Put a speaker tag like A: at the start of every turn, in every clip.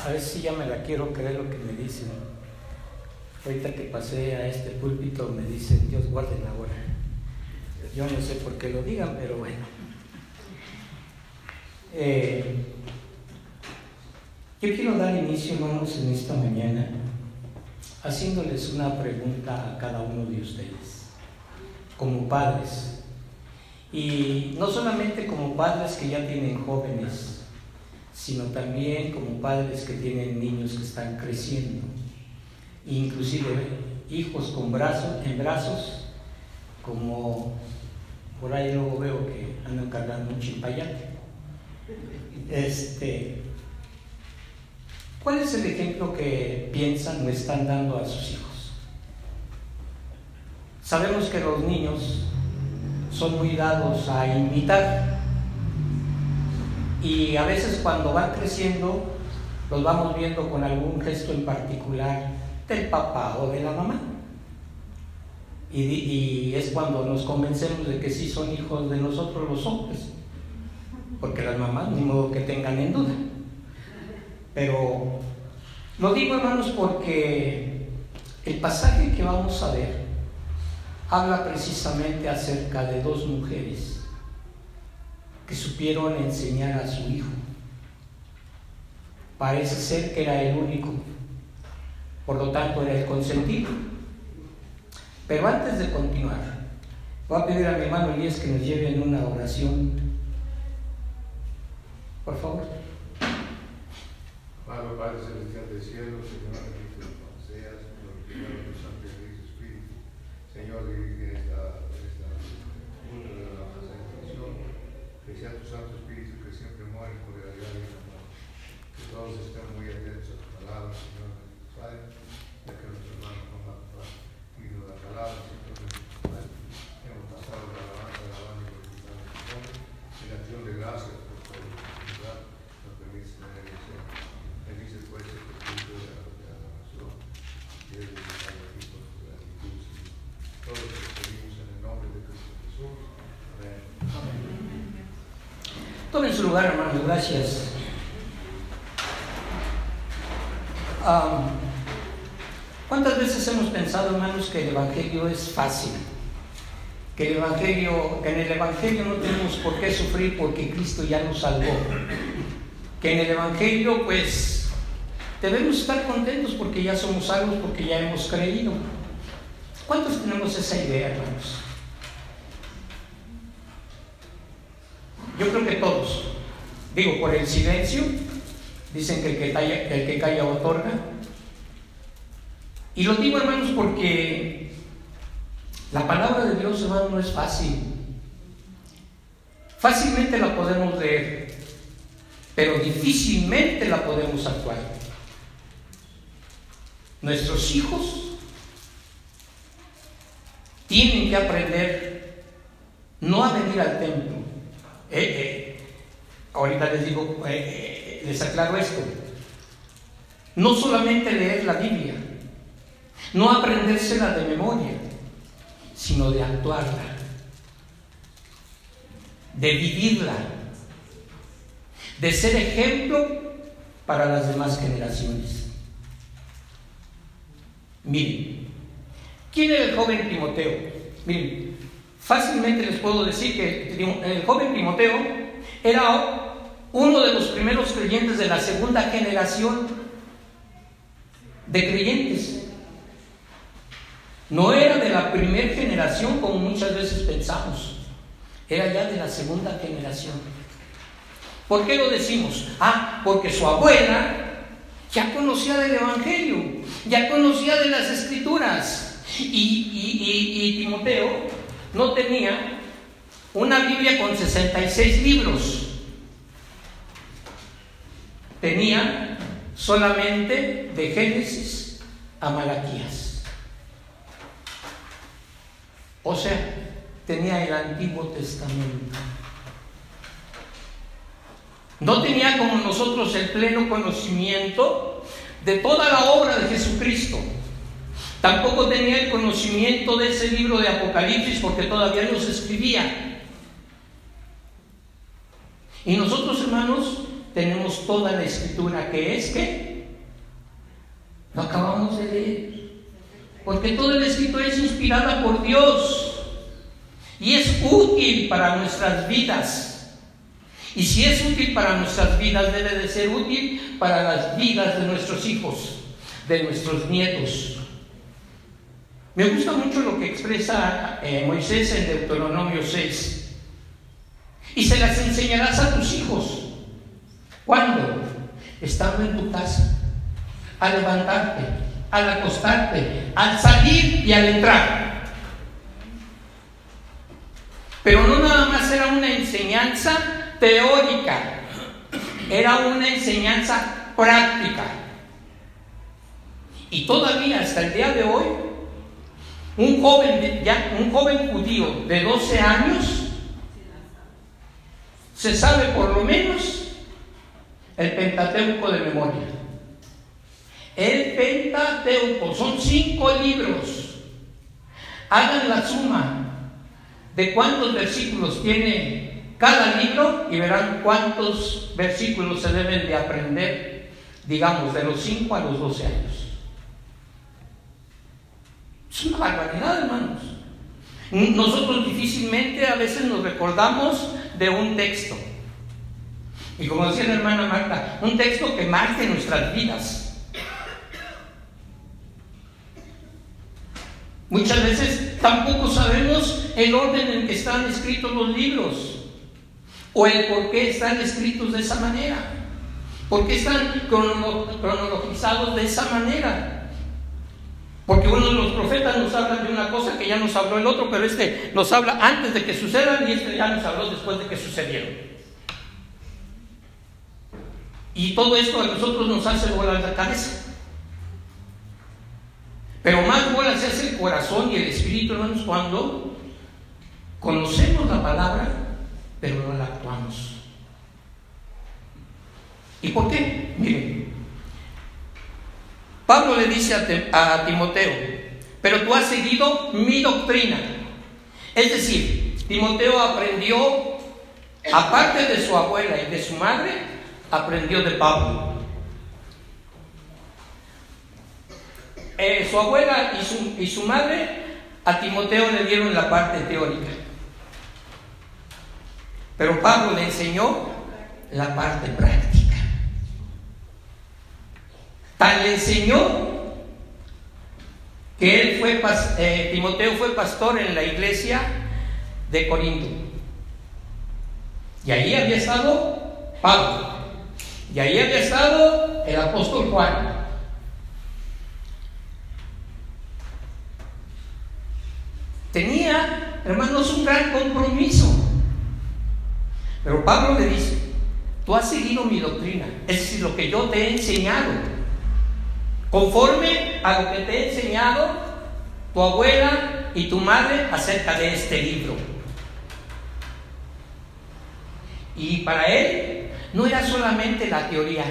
A: A ver si ya me la quiero creer lo que me dicen. Ahorita que pasé a este púlpito me dicen, Dios guarde la hora. Yo no sé por qué lo digan, pero bueno. Yo quiero dar inicio, hermanos, en esta mañana haciéndoles una pregunta a cada uno de ustedes, como padres. Y no solamente como padres que ya tienen jóvenes, sino también como padres que tienen niños que están creciendo, inclusive hijos en brazos, como por ahí luego veo que andan cargando un chipayate. ¿Cuál es el ejemplo que piensan o están dando a sus hijos? Sabemos que los niños son muy dados a imitar, y a veces cuando van creciendo los vamos viendo con algún gesto en particular del papá o de la mamá, y es cuando nos convencemos de que sí son hijos de nosotros los hombres, porque las mamás ni modo que tengan en duda. Pero lo digo, hermanos, porque el pasaje que vamos a ver habla precisamente acerca de dos mujeres que supieron enseñar a su hijo. Parece ser que era el único, por lo tanto era el consentido. Pero antes de continuar, voy a pedir a mi hermano Elías que nos lleve en una oración, por favor.
B: Amado Padre Celestial del cielo, Señor, bendito seas, glorificado tu santo y Cristo Espíritu. Señor, dirige esta culto de la presentación, que sea tu Santo Espíritu que siempre muere por la realidad y el amor. Que todos estén muy atentos a tu palabra, Señor, Padre, ya que nuestro hermano Juan pidió la palabra, Señor, Padre, hemos pasado la alabanza, alabando y glorificando tu nombre, en acción de gracias por toda la oportunidad que nos permite tener el Señor. Bendice pues este espíritu de la nación, y de la gratitud, Señor. Todos los pedimos en el nombre de Cristo Jesús. Amén. Amén.
A: Tomen su lugar, hermanos, gracias. ¿Cuántas veces hemos pensado, hermanos, que el Evangelio es fácil? Que en el Evangelio no tenemos por qué sufrir porque Cristo ya nos salvó. Que en el Evangelio, pues, debemos estar contentos porque ya somos salvos, porque ya hemos creído. ¿Cuántos tenemos esa idea, hermanos? Yo creo que todos. Digo, por el silencio, dicen que el que calla otorga. Y lo digo, hermanos, porque la palabra de Dios, hermano, no es fácil. Fácilmente la podemos leer, pero difícilmente la podemos actuar. Nuestros hijos tienen que aprender no a venir al templo. Ahorita les digo, les aclaro esto. No solamente leer la Biblia, no aprendérsela de memoria, sino de actuarla, de vivirla, de ser ejemplo para las demás generaciones. Miren, ¿quién era el joven Timoteo? Miren, fácilmente les puedo decir que el joven Timoteo era uno de los primeros creyentes de la segunda generación de creyentes. No era de la primera generación como muchas veces pensamos, era ya de la segunda generación. ¿Por qué lo decimos? Porque su abuela ya conocía del Evangelio, ya conocía de las Escrituras, y Timoteo no tenía una Biblia con 66 libros, tenía solamente de Génesis a Malaquías. O sea, tenía el Antiguo Testamento. No tenía como nosotros el pleno conocimiento de toda la obra de Jesucristo. Tampoco tenía el conocimiento de ese libro de Apocalipsis porque todavía no se escribía. Y nosotros, hermanos, tenemos toda la Escritura, que es ¿qué? Lo acabamos de leer. Porque toda la Escritura es inspirada por Dios y es útil para nuestras vidas. Y si es útil para nuestras vidas, debe de ser útil para las vidas de nuestros hijos, de nuestros nietos. Me gusta mucho lo que expresa Moisés en Deuteronomio 6. Y se las enseñarás a tus hijos. ¿Cuándo? Estando en tu casa, al levantarte, al acostarte, al salir y al entrar. Pero no nada más era una enseñanza teórica, era una enseñanza práctica. Y todavía hasta el día de hoy, un joven judío de 12 años se sabe por lo menos el Pentateuco de memoria. El Pentateuco son 5 libros. Hagan la suma de cuántos versículos tiene cada libro y verán cuántos versículos se deben de aprender, digamos, de los 5 a los 12 años. Es una barbaridad, hermanos. Nosotros difícilmente a veces nos recordamos de un texto. Y como decía la hermana Marta, un texto que marque nuestras vidas. Muchas veces tampoco sabemos el orden en que están escritos los libros o el por qué están escritos de esa manera, por qué están cronologizados de esa manera. Porque uno de los profetas nos habla de una cosa que ya nos habló el otro, pero este nos habla antes de que sucedan y este ya nos habló después de que sucedieron. Y todo esto a nosotros nos hace volar la cabeza. Pero más bola se hace el corazón y el espíritu, hermanos, cuando conocemos la palabra, pero no la actuamos. ¿Y por qué? Miren, Pablo le dice a Timoteo: pero tú has seguido mi doctrina. Es decir, Timoteo aprendió, aparte de su abuela y de su madre, aprendió de Pablo. Su abuela y su madre a Timoteo le dieron la parte teórica, pero Pablo le enseñó la parte práctica. Tan le enseñó que Timoteo fue pastor en la iglesia de Corinto, y ahí había estado Pablo, y ahí había estado el apóstol Juan. Tenía, hermanos, un gran compromiso. Pero Pablo le dice: tú has seguido mi doctrina, es decir, lo que yo te he enseñado, conforme a lo que te he enseñado tu abuela y tu madre acerca de este libro. Y para él no era solamente la teoría.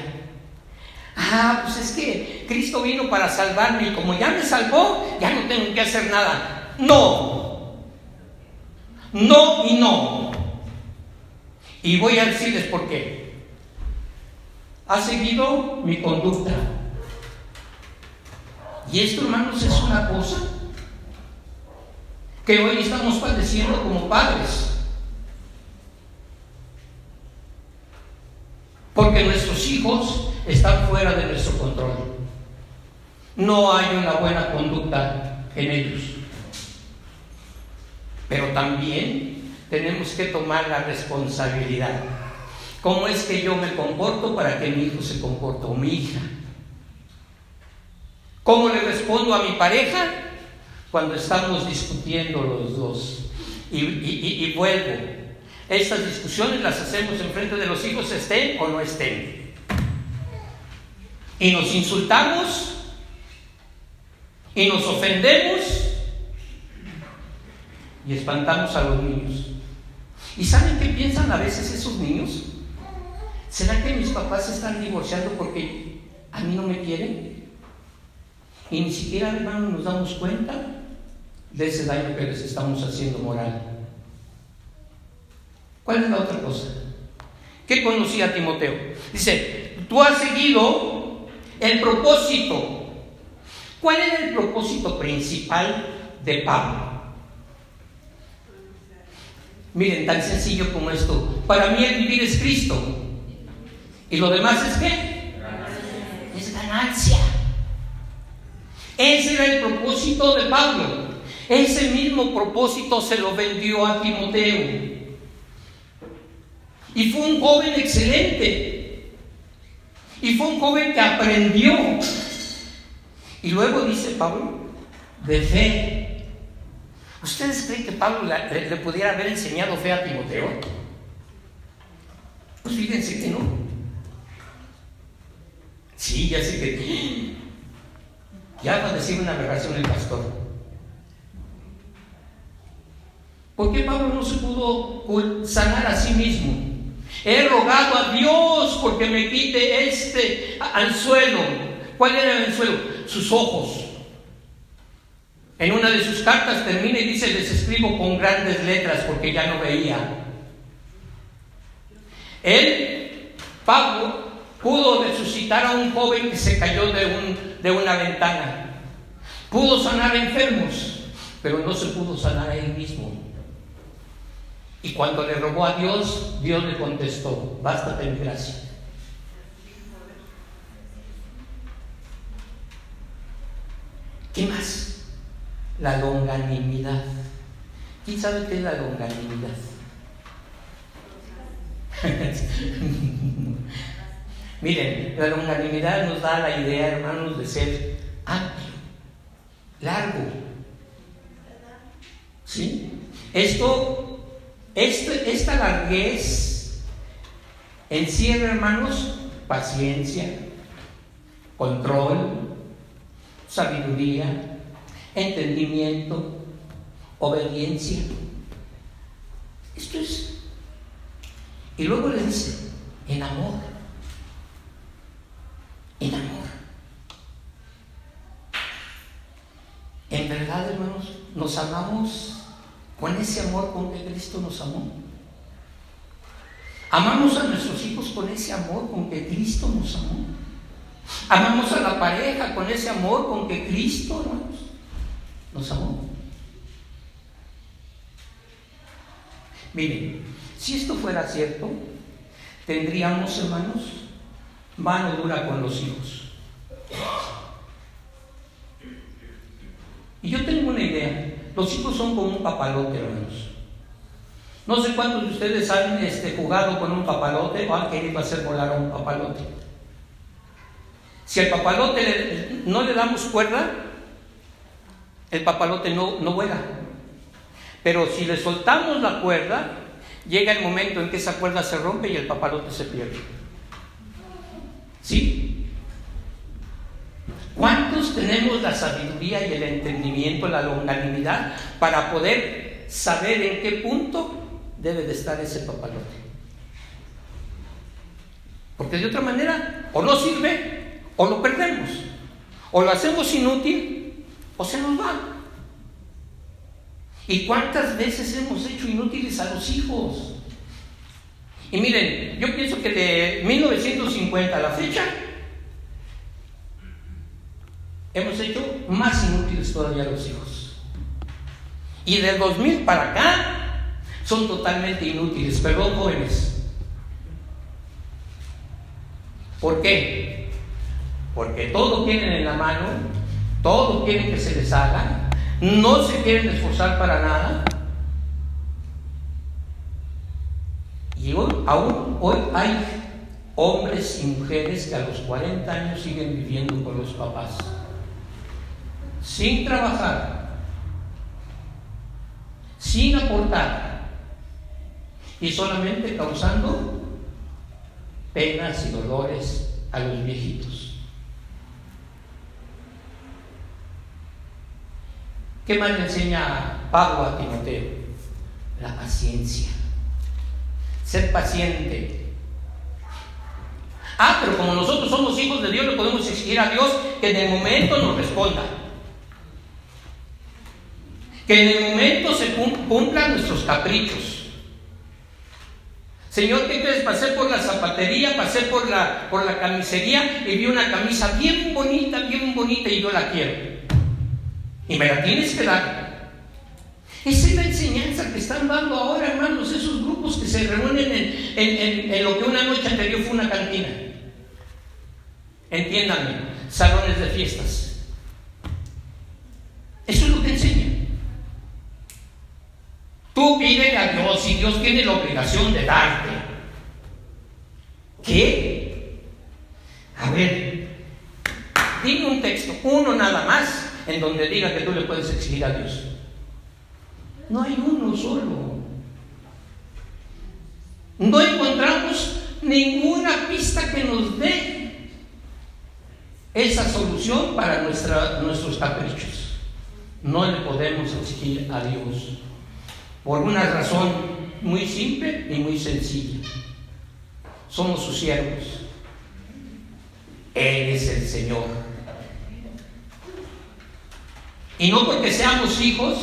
A: Pues es que Cristo vino para salvarme y como ya me salvó, ya no tengo que hacer nada. No y no. Y voy a decirles por qué. Ha seguido mi conducta. Y esto, hermanos, es una cosa que hoy estamos padeciendo como padres, porque nuestros hijos están fuera de nuestro control. No hay una buena conducta en ellos. Pero también tenemos que tomar la responsabilidad. ¿Cómo es que yo me comporto para que mi hijo se comporte o mi hija? ¿Cómo le respondo a mi pareja cuando estamos discutiendo los dos? Y vuelvo. Estas discusiones las hacemos en frente de los hijos, estén o no estén. Y nos insultamos y nos ofendemos y espantamos a los niños. ¿Y saben qué piensan a veces esos niños? ¿Será que mis papás se están divorciando porque a mí no me quieren? Y ni siquiera, hermano, nos damos cuenta de ese daño que les estamos haciendo moral. ¿Cuál es la otra cosa? ¿Qué conocía Timoteo? Dice: tú has seguido el propósito ¿Cuál era el propósito principal de Pablo? Miren, tan sencillo como esto. Para mí el vivir es Cristo. ¿Y lo demás es qué? Es ganancia. Ese era el propósito de Pablo. Ese mismo propósito se lo vendió a Timoteo. Y fue un joven excelente. Y fue un joven que aprendió. Y luego dice Pablo, de fe. ¿Ustedes creen que Pablo le pudiera haber enseñado fe a Timoteo? Pues fíjense que no. Sí, ya sé que ya va a decir una aberración el pastor. ¿Por qué Pablo no se pudo sanar a sí mismo? He rogado a Dios porque me quite este anzuelo. ¿Cuál era el anzuelo? Sus ojos. En una de sus cartas termina y dice: les escribo con grandes letras porque ya no veía. Él, Pablo, pudo resucitar a un joven que se cayó de una ventana. Pudo sanar a enfermos, pero no se pudo sanar a él mismo. Y cuando le rogó a Dios, Dios le contestó: bástate mi gracia. ¿Qué más? La longanimidad. ¿Quién sabe qué es la longanimidad? Miren, la longanimidad nos da la idea, hermanos, de ser amplio, largo. ¿Sí? Esta larguez encierra, hermanos, paciencia, control, sabiduría, entendimiento, obediencia. Esto es. Y luego le dice: en amor. En amor. En verdad, hermanos, nos amamos con ese amor con que Cristo nos amó. Amamos a nuestros hijos con ese amor con que Cristo nos amó. Amamos a la pareja con ese amor con que Cristo, hermanos, nos amó. Miren, si esto fuera cierto, tendríamos, hermanos, mano dura con los hijos. Y yo tengo una idea. Los hijos son como un papalote, hermanos. No sé cuántos de ustedes han jugado con un papalote o han querido hacer volar a un papalote. Si al papalote no le damos cuerda, el papalote no vuela. Pero si le soltamos la cuerda, llega el momento en que esa cuerda se rompe y el papalote se pierde. ¿Sí? ¿Cuántos tenemos la sabiduría y el entendimiento, la longanimidad para poder saber en qué punto debe de estar ese papalote? Porque de otra manera, o no sirve, o lo perdemos, o lo hacemos inútil, o se nos va. ¿Y cuántas veces hemos hecho inútiles a los hijos? Y miren, yo pienso que de 1950 a la fecha hemos hecho más inútiles todavía a los hijos. Y del 2000 para acá son totalmente inútiles. Perdón, jóvenes. ¿Por qué? Porque todo quieren en la mano, todo quieren que se les haga, no se quieren esforzar para nada. Y aún hoy hay hombres y mujeres que a los 40 años siguen viviendo con los papás, sin trabajar, sin aportar y solamente causando penas y dolores a los viejitos. ¿Qué más le enseña Pablo a Timoteo? La paciencia. Ser paciente. Pero como nosotros somos hijos de Dios, le podemos exigir a Dios que en el momento nos responda. Que en el momento se cumplan nuestros caprichos. Señor, ¿qué crees? Pasé por la zapatería, pasé por la camisería y vi una camisa bien bonita y yo la quiero. y me la tienes que dar. Esa es la enseñanza que están dando ahora, hermanos, esos grupos que se reúnen en lo que una noche anterior fue una cantina. Entiéndanme, salones de fiestas. Eso es lo que enseñan. Tú pídele a Dios y Dios tiene la obligación de darte. ¿Qué? A ver, dime un texto, uno nada más, en donde diga que tú le puedes exigir a Dios. No hay uno solo. No encontramos ninguna pista que nos dé esa solución para nuestros caprichos. No le podemos exigir a Dios, por una razón muy simple y muy sencilla. Somos sus siervos. Él es el Señor. Y no porque seamos hijos,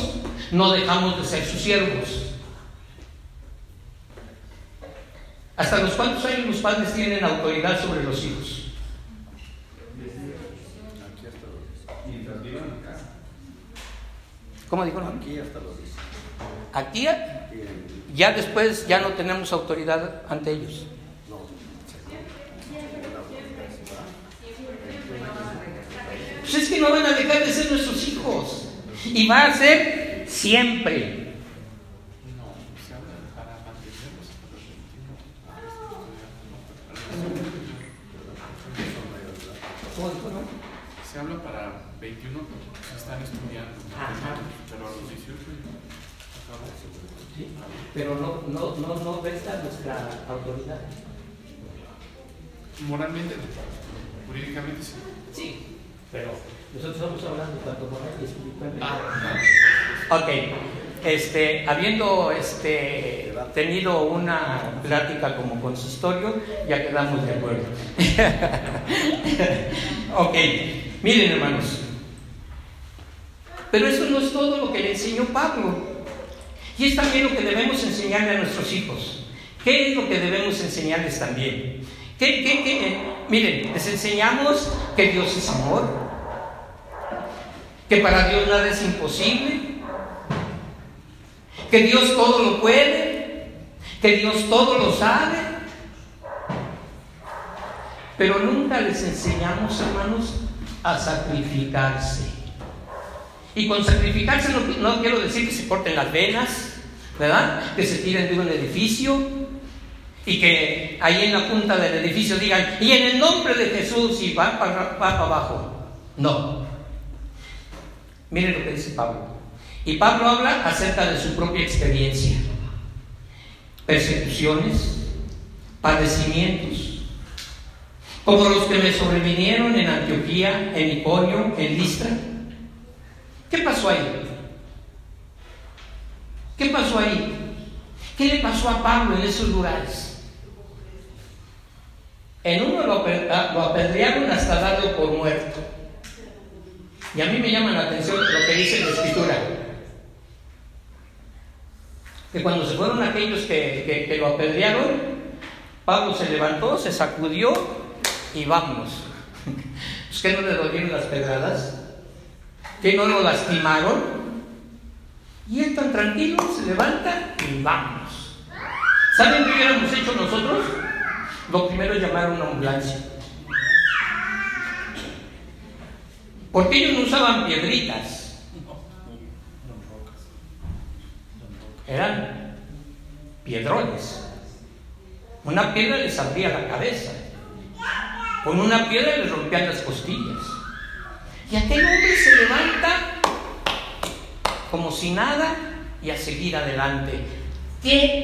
A: no dejamos de ser sus siervos. ¿Hasta los cuántos años los padres tienen autoridad sobre los hijos? ¿Cómo dijo?
C: Aquí hasta los 10.
A: Aquí ya después ya no tenemos autoridad ante ellos. Pues es que no van a dejar de ser nuestros hijos. Y va a ser siempre.
D: Se habla para 21 que están estudiando, pero a los 18
A: sí, pero no resta nuestra autoridad.
D: Moralmente, jurídicamente sí.
A: Sí, pero nosotros estamos hablando tanto moral y espiritualmente. Ok, habiendo tenido una plática como consistorio, ya quedamos de acuerdo. Ok, miren, hermanos, pero eso no es todo lo que le enseñó Pablo, y es también lo que debemos enseñarle a nuestros hijos. ¿Qué es lo que debemos enseñarles también? Miren, les enseñamos que Dios es amor, que para Dios nada es imposible, que Dios todo lo puede, que Dios todo lo sabe, pero nunca les enseñamos, hermanos, a sacrificarse. Y con sacrificarse no quiero decir que se corten las venas, ¿verdad? Que se tiren de un edificio y que ahí en la punta del edificio digan, y en el nombre de Jesús, y va para abajo. No. Miren lo que dice Pablo. Y Pablo habla acerca de su propia experiencia. Persecuciones, padecimientos, como los que me sobrevinieron en Antioquía, en Iconio, en Listra. ¿Qué pasó ahí? ¿Qué pasó ahí? ¿Qué le pasó a Pablo en esos lugares? En uno lo apedrearon hasta darlo por muerto. Y a mí me llama la atención lo que dice la Escritura, que cuando se fueron aquellos que lo apedrearon, Pablo se levantó, se sacudió y vámonos. Pues que no le dolieron las pedradas, que no lo lastimaron, y él tan tranquilo se levanta y vámonos. ¿Saben qué hubiéramos hecho nosotros? Lo primero es llamar a una ambulancia, porque ellos no usaban piedritas, eran piedrones. Una piedra les abría la cabeza, con una piedra les rompían las costillas, y aquel hombre se levanta como si nada y a seguir adelante.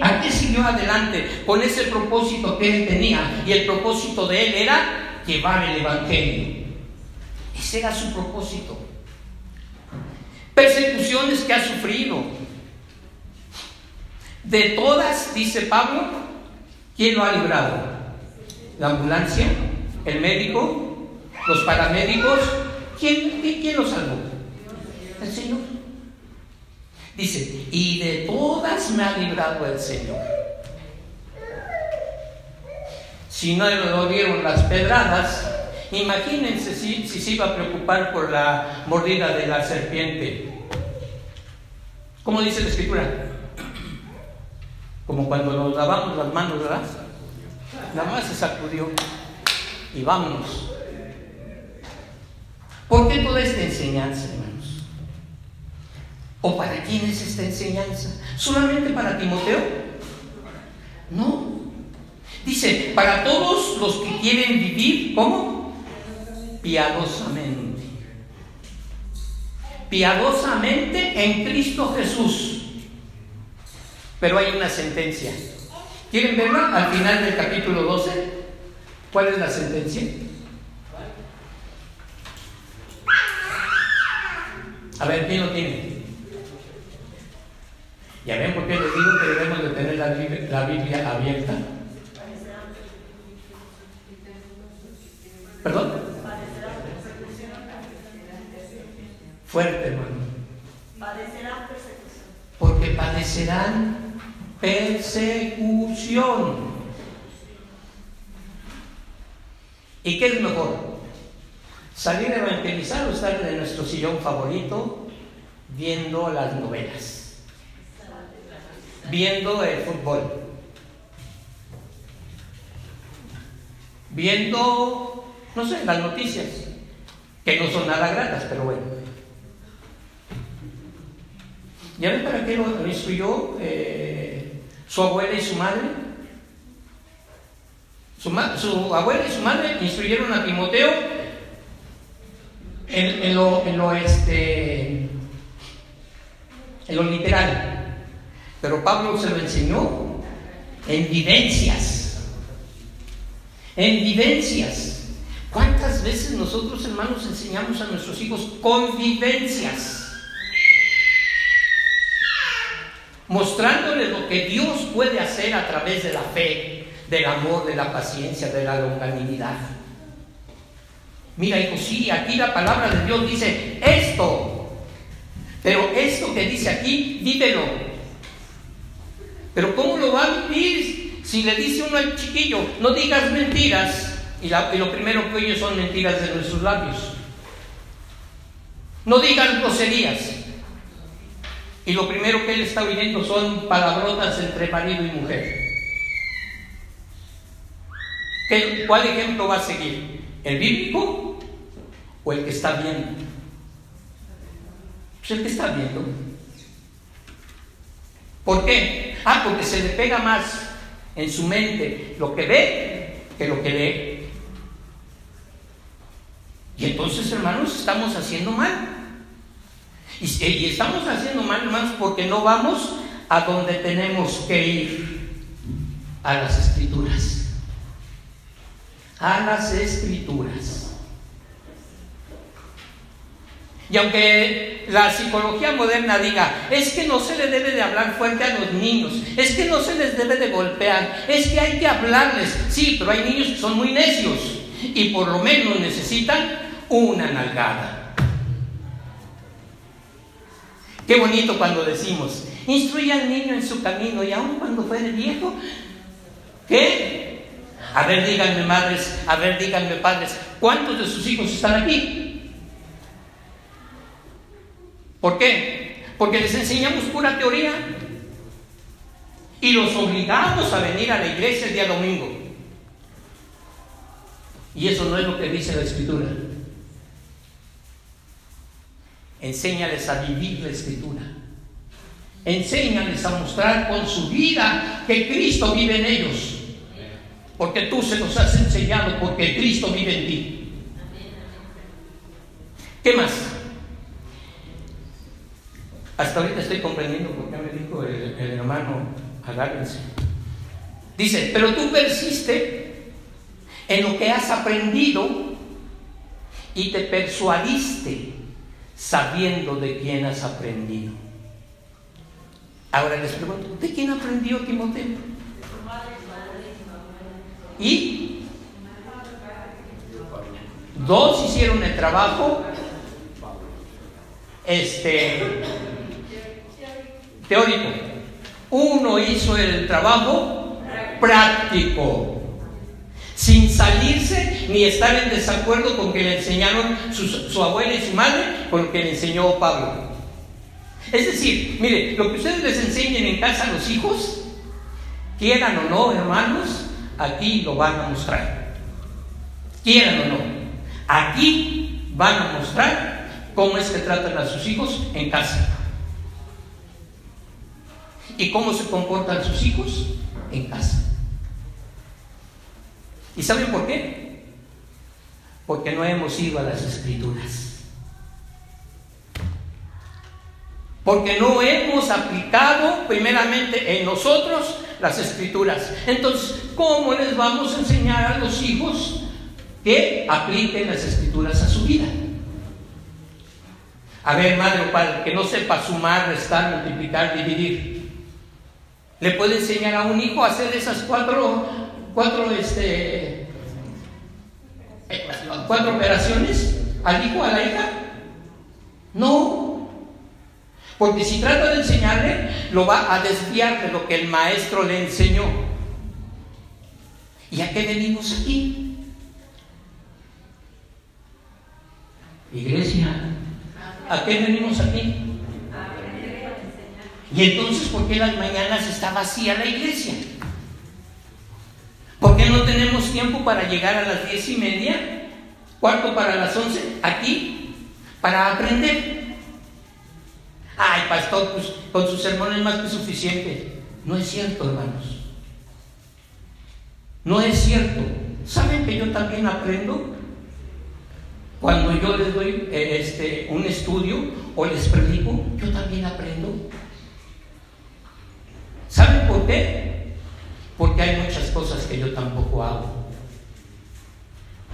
A: ¿A qué siguió adelante? Con ese propósito que él tenía, y el propósito de él era llevar el evangelio. Ese era su propósito. Persecuciones que ha sufrido, de todas, dice Pablo, ¿quién lo ha librado? La ambulancia, el médico, los paramédicos. ¿Quién lo salvó? El Señor. Dice, y de todas me ha librado el Señor. Si no le dolieron las pedradas, Imagínense si se iba a preocupar por la mordida de la serpiente. ¿Cómo dice la Escritura? Como cuando nos lavamos las manos, ¿verdad? Nada más se sacudió y vámonos. ¿Por qué toda esta enseñanza, hermanos? ¿O para quién es esta enseñanza? ¿Solamente para Timoteo? No. Dice, para todos los que quieren vivir, ¿cómo? Piadosamente. Piadosamente en Cristo Jesús. Pero hay una sentencia. ¿Quieren verla? Al final del capítulo 12. ¿Cuál es la sentencia? A ver, ¿quién lo tiene? ¿Ya ven por qué les digo que debemos de tener la Biblia abierta? ¿Perdón? Fuerte, hermano.
C: Padecerán persecución.
A: Porque padecerán persecución. ¿Y qué es mejor? ¿Salir a evangelizar o estar en nuestro sillón favorito viendo las novelas? Viendo el fútbol. Viendo, no sé, las noticias, que no son nada gratas, pero bueno. ¿Ya ven para qué lo instruyó su abuela y su madre? Su abuela y su madre instruyeron a Timoteo en lo literal, pero Pablo se lo enseñó en vivencias. En vivencias. ¿Cuántas veces nosotros, hermanos, enseñamos a nuestros hijos con vivencias? Mostrándoles lo que Dios puede hacer a través de la fe, del amor, de la paciencia, de la longanimidad. Mira, hijo, sí, aquí la palabra de Dios dice esto, pero esto que dice aquí, vívelo. Pero ¿cómo lo va a vivir si le dice uno al chiquillo, no digas mentiras? Y lo primero que oye son mentiras de nuestros labios. No digas groserías. Y lo primero que él está oyendo son palabrotas entre marido y mujer. ¿Cuál ejemplo va a seguir? ¿El bíblico o el que está viendo? Pues el que está viendo. ¿Por qué? Porque se le pega más en su mente lo que ve que lo que lee. Y entonces, hermanos, estamos haciendo mal. Y estamos haciendo mal, hermanos, porque no vamos a donde tenemos que ir, a las Escrituras. A las Escrituras. Y aunque la psicología moderna diga, es que no se le debe de hablar fuerte a los niños, es que no se les debe de golpear, es que hay que hablarles. Sí, pero hay niños que son muy necios y por lo menos necesitan una nalgada. Qué bonito cuando decimos, instruye al niño en su camino y aun cuando fuere viejo, ¿qué? A ver, díganme madres, a ver, díganme padres, ¿cuántos de sus hijos están aquí? ¿Por qué? Porque les enseñamos pura teoría y los obligamos a venir a la iglesia el día domingo. Y eso no es lo que dice la Escritura. Enséñales a vivir la Escritura. Enséñales a mostrar con su vida que Cristo vive en ellos. Porque tú se los has enseñado, porque Cristo vive en ti. ¿Qué más? Hasta ahorita estoy comprendiendo por qué me dijo el hermano, agárrense. Dice, pero tú persiste en lo que has aprendido y te persuadiste sabiendo de quién has aprendido. Ahora les pregunto, ¿de quién aprendió Timoteo? Y dos hicieron el trabajo teórico. Uno hizo el trabajo práctico. sin salirse ni estar en desacuerdo con que le enseñaron su abuela y su madre, con lo que le enseñó Pablo. Es decir, mire, lo que ustedes les enseñen en casa a los hijos, quieran o no, hermanos, aquí lo van a mostrar. Quieran o no, aquí van a mostrar cómo es que tratan a sus hijos en casa. ¿Y cómo se comportan sus hijos en casa? ¿Y saben por qué? Porque no hemos ido a las Escrituras. Porque no hemos aplicado primeramente en nosotros las Escrituras. Entonces, ¿cómo les vamos a enseñar a los hijos que apliquen las Escrituras a su vida? A ver, madre o padre, que no sepa sumar, restar, multiplicar, dividir, ¿le puede enseñar a un hijo a hacer esas cuatro operaciones? ¿Al hijo, a la hija? No. Porque si trata de enseñarle, lo va a desviar de lo que el maestro le enseñó. ¿Y a qué venimos aquí? Iglesia, ¿a qué venimos aquí? Y entonces, ¿por qué las mañanas está vacía la iglesia? ¿Por qué no tenemos tiempo para llegar a las 10:30, cuarto para las 11, aquí, para aprender? Ay, pastor, pues con sus sermones más que suficiente. No es cierto, hermanos. No es cierto. ¿Saben que yo también aprendo? Cuando yo les doy un estudio o les predico, yo también aprendo. ¿Saben por qué? Porque hay muchas cosas que yo tampoco hago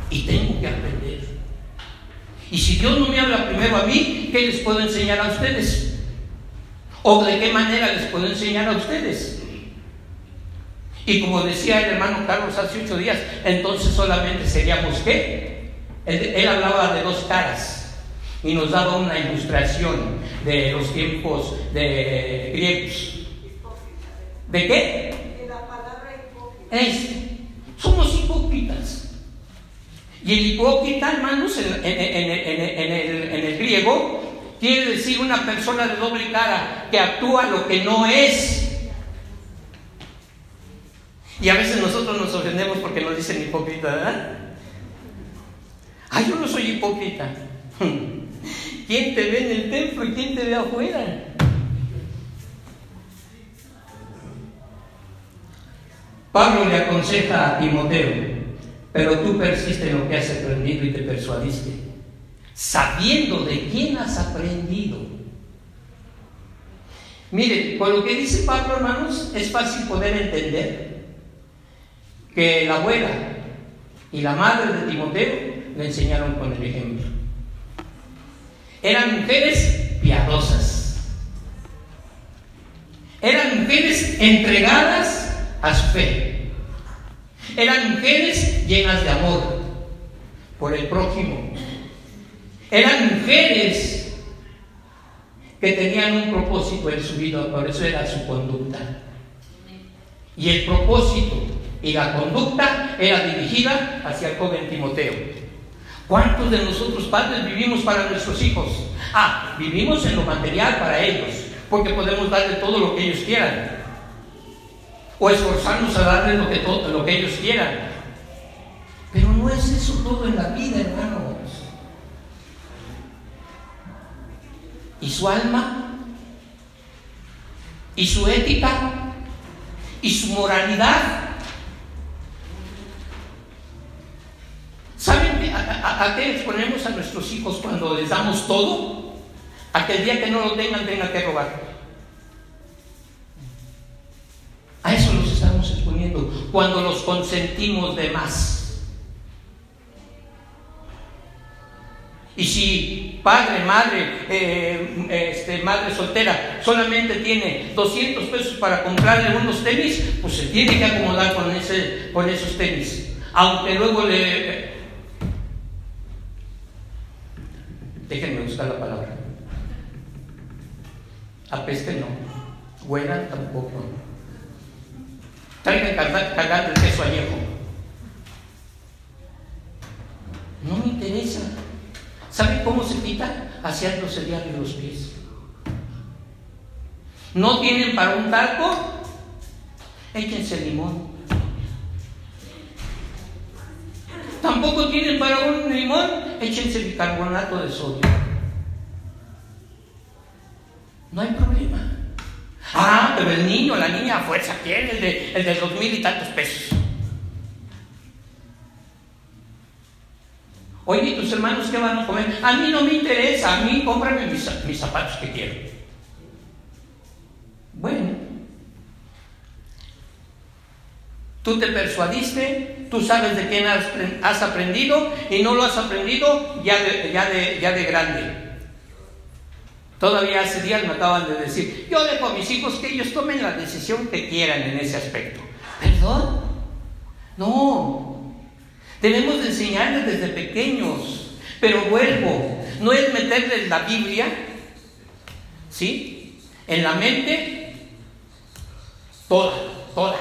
A: y tengo que aprender. Y si Dios no me habla primero a mí, ¿qué les puedo enseñar a ustedes? ¿O de qué manera les puedo enseñar a ustedes? Y como decía el hermano Carlos hace 8 días, entonces solamente seríamos ¿qué? Él hablaba de 2 caras y nos daba una ilustración de los tiempos de griegos. ¿De qué?
C: De la palabra hipócrita.
A: Somos hipócritas. Y el hipócrita, hermanos, en el griego, quiere decir una persona de doble cara que actúa lo que no es. Y a veces nosotros nos ofendemos porque nos dicen hipócrita, ¿verdad? Ay, yo no soy hipócrita. ¿Quién te ve en el templo y quién te ve afuera? Pablo le aconseja a Timoteo: pero tú persiste en lo que has aprendido y te persuadiste, sabiendo de quién has aprendido. Mire, con lo que dice Pablo, hermanos, es fácil poder entender que la abuela y la madre de Timoteo le enseñaron con el ejemplo. Eran mujeres piadosas, eran mujeres entregadas a su fe, eran mujeres llenas de amor por el prójimo, eran mujeres que tenían un propósito en su vida, por eso era su conducta. Y el propósito y la conducta era dirigida hacia el joven Timoteo. ¿Cuántos de nosotros padres vivimos para nuestros hijos? Vivimos en lo material para ellos, porque podemos darle todo lo que ellos quieran, o esforzarnos a darles lo que ellos quieran. Pero no es eso todo en la vida, hermanos. Y su alma, y su ética, y su moralidad. ¿Saben a qué exponemos a nuestros hijos cuando les damos todo? A que el día que no lo tengan que robar. A eso los estamos exponiendo cuando los consentimos de más. Y si padre, madre, madre soltera solamente tiene 200 pesos para comprarle unos tenis, pues se tiene que acomodar con esos tenis. Aunque luego déjenme buscar la palabra. Apeste no, huela tampoco. Traigan cargando el queso añejo. interesa. ¿Saben cómo se quita? Haciéndose diario los pies. ¿No tienen para un talco? Échense limón. ¿Tampoco tienen para un limón? Échense bicarbonato de sodio. No hay problema. Ah, pero el niño, la niña a fuerza quiere el de 2,000 y tantos pesos. Oye, ¿y tus hermanos qué van a comer? A mí no me interesa, a mí cómprame mis zapatos que quiero. Bueno, tú te persuadiste, tú sabes de quién has aprendido y no lo has aprendido ya de grande. Todavía hace días me acaban de decir, yo dejo a mis hijos que ellos tomen la decisión que quieran en ese aspecto. ¿Perdón? No. Debemos de enseñarles desde pequeños. Pero vuelvo, no es meterles la Biblia, ¿sí?, en la mente toda,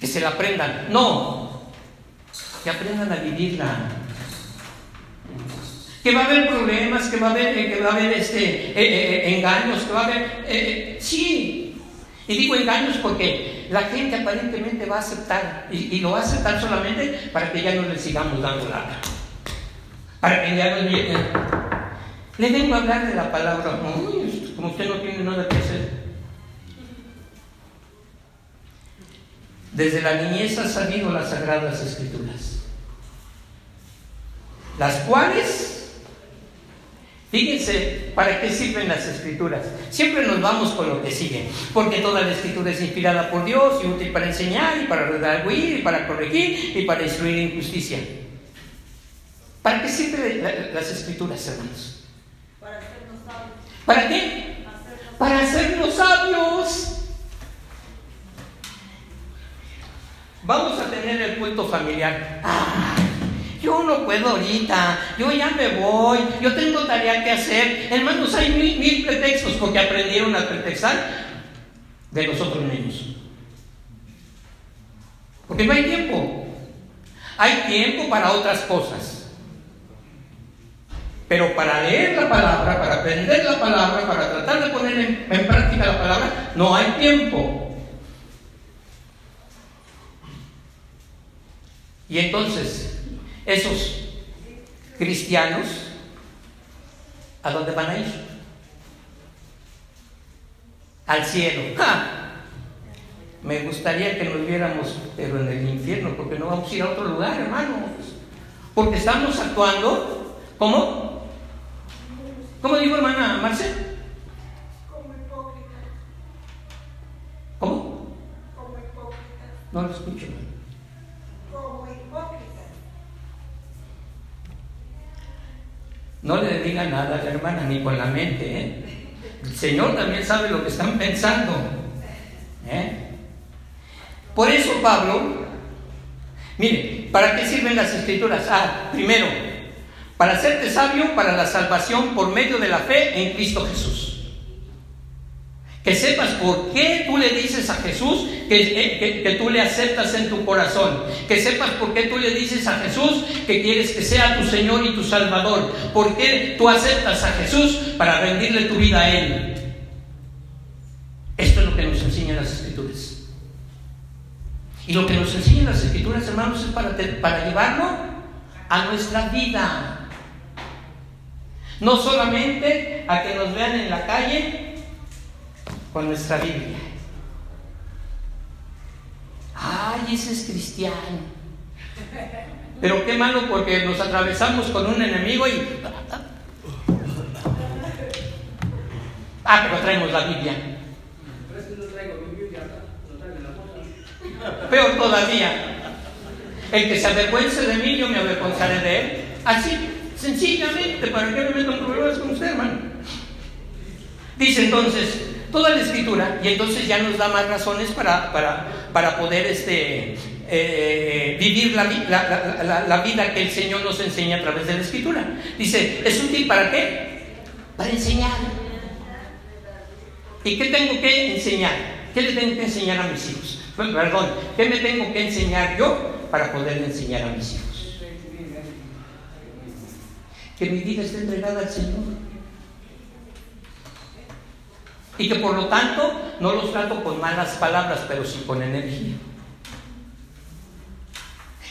A: que se la aprendan. No, que aprendan a vivirla. Que va a haber problemas, que va a haber engaños, que va a haber... sí, y digo engaños porque la gente aparentemente va a aceptar, y lo va a aceptar solamente para que ya no le sigamos dando lata. Para que ya no le vengo a hablar de la palabra. Uy, como usted no tiene nada que hacer. Desde la niñez ha sabido las Sagradas Escrituras, las cuales... Fíjense para qué sirven las Escrituras. Siempre nos vamos con lo que sigue, porque toda la Escritura es inspirada por Dios y útil para enseñar y para redarguir y para corregir y para instruir en justicia. ¿Para qué sirven las Escrituras, hermanos?
C: Para hacernos sabios.
A: ¿Para qué? Para hacernos sabios. Vamos a tener el culto familiar. Yo no puedo ahorita, yo ya me voy, yo tengo tarea que hacer. Hermanos, hay mil pretextos porque aprendieron a pretextar de nosotros mismos. Porque no hay tiempo. Hay tiempo para otras cosas. Pero para leer la palabra, para aprender la palabra, para tratar de poner en práctica la palabra, no hay tiempo. Y entonces... esos cristianos, ¿a dónde van a ir? Al cielo. Me gustaría que nos viéramos, pero en el infierno, porque no vamos a ir a otro lugar, hermanos. Porque estamos actuando, ¿cómo? ¿Cómo dijo hermana Marce?
C: Como hipócritas.
A: ¿Cómo?
C: Como hipócritas.
A: No lo escucho.
C: Como hipócritas.
A: No le diga nada a la hermana, ni con la mente, ¿eh? El Señor también sabe lo que están pensando, ¿eh? Por eso Pablo, mire, ¿para qué sirven las Escrituras? Primero, para hacerte sabio para la salvación por medio de la fe en Cristo Jesús. Que sepas por qué tú le dices a Jesús que tú le aceptas en tu corazón. Que sepas por qué tú le dices a Jesús que quieres que sea tu Señor y tu Salvador. ¿Por qué tú aceptas a Jesús para rendirle tu vida a Él? Esto es lo que nos enseñan las Escrituras. Y lo que nos enseñan las Escrituras, hermanos, es para llevarlo a nuestra vida. No solamente a que nos vean en la calle con nuestra Biblia. Ay, ese es cristiano. Pero qué malo, porque nos atravesamos con un enemigo y... pero traemos la Biblia. Peor todavía, el que se avergüence de mí, yo me avergonzaré de él. Así, sencillamente, ¿para qué me meto en problemas con usted, hermano? Dice entonces toda la Escritura, y entonces ya nos da más razones para poder vivir la vida que el Señor nos enseña a través de la Escritura. Dice, ¿es útil para qué? Para enseñar. ¿Y qué tengo que enseñar? ¿Qué le tengo que enseñar a mis hijos? Perdón, ¿qué me tengo que enseñar yo para poder enseñar a mis hijos? que mi vida esté entregada al Señor. Y que por lo tanto no los trato con malas palabras, pero sí con energía.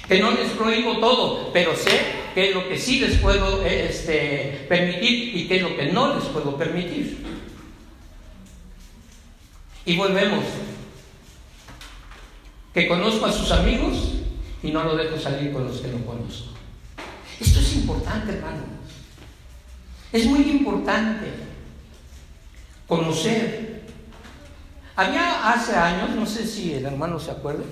A: Que no les prohíbo todo, pero sé qué es lo que sí les puedo permitir y qué es lo que no les puedo permitir. Y volvemos. Que conozco a sus amigos y no lo dejo salir con los que no conozco. Esto es importante, hermanos. Es muy importante conocer. Había hace años, no sé si el hermano se acuerda,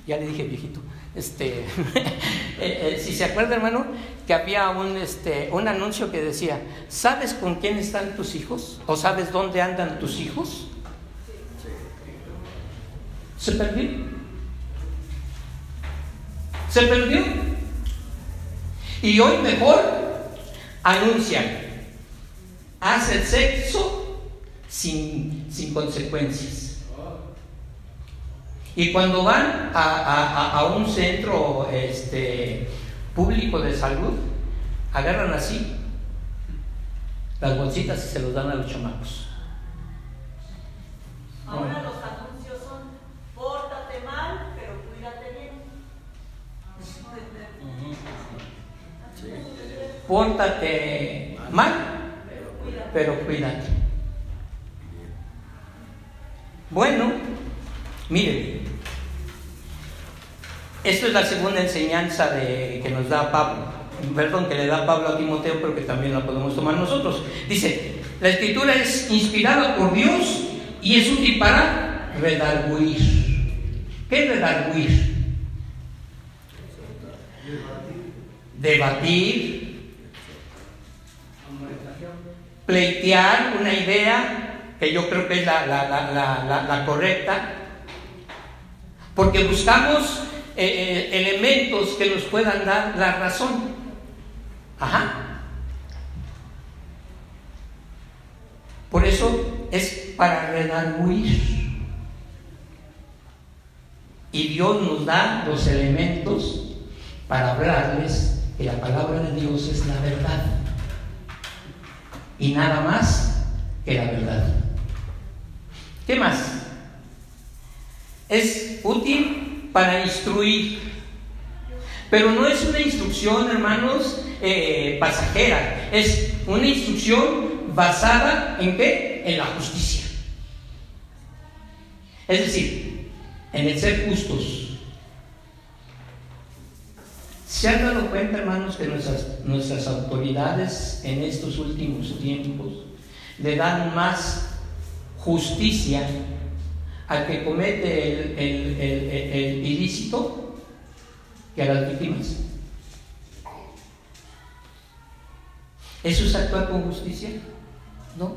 A: ya le dije viejito, si se acuerda, hermano, que había un anuncio que decía: ¿sabes con quién están tus hijos? ¿O sabes dónde andan tus hijos? ¿Se perdió? ¿Se perdió? Y hoy mejor anuncian: haz el sexo sin consecuencias. Y cuando van a un centro público de salud, agarran así las bolsitas y se los dan a los chamacos.
C: Ahora los anuncios son: pórtate mal, pero cuídate bien.
A: Pórtate mal, pero cuídate. Bueno, miren, esto es la segunda enseñanza que nos da Pablo, perdón, que le da Pablo a Timoteo, pero que también la podemos tomar nosotros. Dice: la escritura es inspirada por Dios y es útil para redarguir. ¿Qué es redarguir? Debatir, pleitear una idea que yo creo que es la correcta, porque buscamos elementos que nos puedan dar la razón. Por eso es para redarguir. Y Dios nos da los elementos para hablarles que la palabra de Dios es la verdad y nada más que la verdad. ¿Qué más? Es útil para instruir, pero no es una instrucción, hermanos, pasajera. Es una instrucción basada ¿en qué? En la justicia. Es decir, en el ser justos. ¿Se han dado cuenta, hermanos, que nuestras autoridades en estos últimos tiempos le dan más justicia al que comete el ilícito que a las víctimas? ¿Eso es actuar con justicia? No.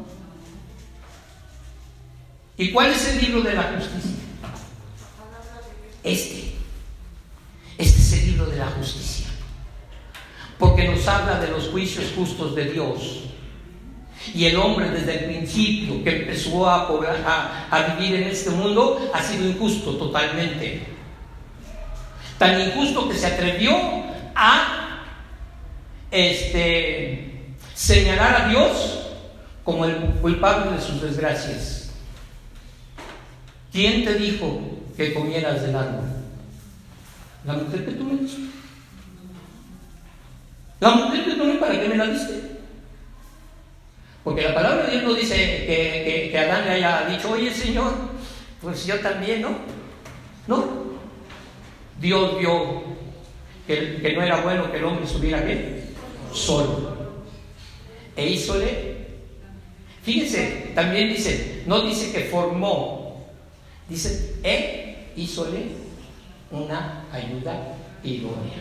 A: ¿Y cuál es el libro de la justicia? Este es el libro de la justicia, porque nos habla de los juicios justos de Dios. Y el hombre, desde el principio que empezó a vivir en este mundo, ha sido injusto totalmente. Tan injusto que se atrevió a señalar a Dios como el culpable de sus desgracias. ¿Quién te dijo que comieras del árbol? La mujer que tú me diste. La mujer que tú me, ¿para qué me la diste? Porque la palabra de Dios no dice que Adán le haya dicho: oye, Señor, pues yo también, ¿no? No. Dios vio que no era bueno que el hombre estuviera bien solo, e hízole. Fíjense, también dice, no dice que formó, dice, hízole una ayuda idónea.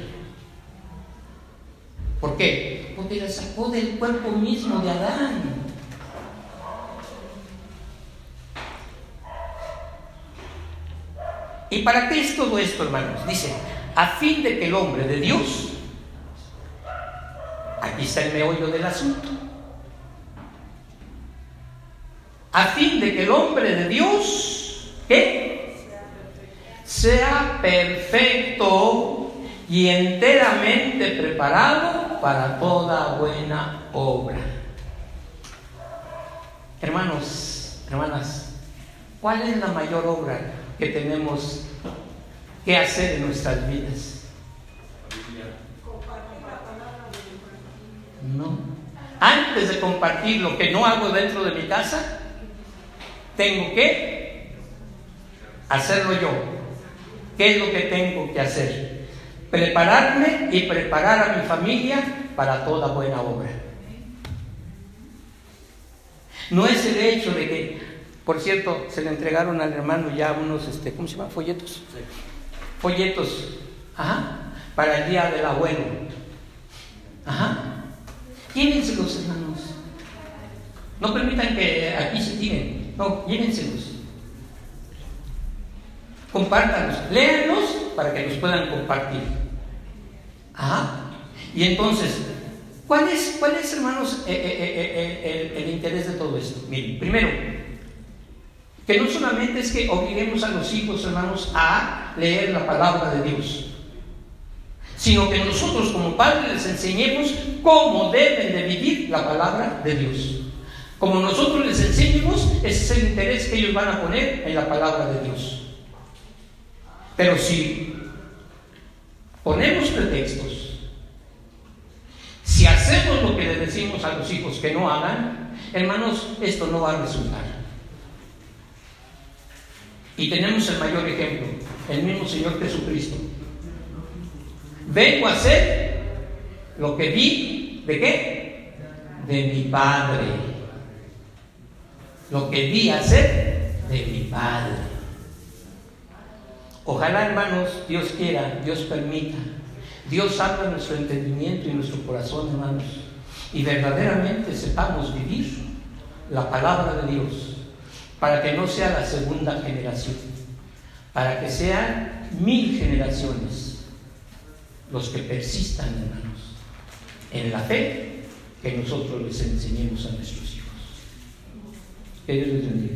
A: ¿Por qué? Porque la sacó del cuerpo mismo de Adán. ¿Y para qué es todo esto, hermanos? Dice: a fin de que el hombre de Dios, aquí está el meollo del asunto, a fin de que el hombre de Dios, ¿qué? Sea perfecto y enteramente preparado para toda buena obra. Hermanos, hermanas, ¿cuál es la mayor obra que tenemos que hacer en nuestras vidas? No. Antes de compartir lo que no hago dentro de mi casa, tengo que hacerlo yo. ¿Qué es lo que tengo que hacer? Prepararme y preparar a mi familia para toda buena obra. No es el hecho de que, por cierto, se le entregaron al hermano ya unos, ¿cómo se llama? Folletos. Folletos, para el día del abuelo. Llévenselos, hermanos. No permitan que aquí se tiren. No, llévenselos. Compártanlos, léanlos para que los puedan compartir. Y entonces, ¿cuál es, hermanos, el interés de todo esto? Miren, primero, que no solamente es que obliguemos a los hijos, hermanos, a leer la palabra de Dios, sino que nosotros como padres les enseñemos cómo deben de vivir la palabra de Dios. Como nosotros les enseñemos, ese es el interés que ellos van a poner en la palabra de Dios. Pero si ponemos pretextos, si hacemos lo que le decimos a los hijos que no hagan, hermanos, esto no va a resultar. Y tenemos el mayor ejemplo, el mismo Señor Jesucristo. Vengo a hacer lo que vi, ¿de qué? De mi Padre. Lo que vi hacer de mi Padre. Ojalá, hermanos, Dios quiera, Dios permita, Dios abra nuestro entendimiento y nuestro corazón, hermanos, y verdaderamente sepamos vivir la palabra de Dios, para que no sea la segunda generación, para que sean 1000 generaciones los que persistan, hermanos, en la fe que nosotros les enseñemos a nuestros hijos. Que Dios les bendiga.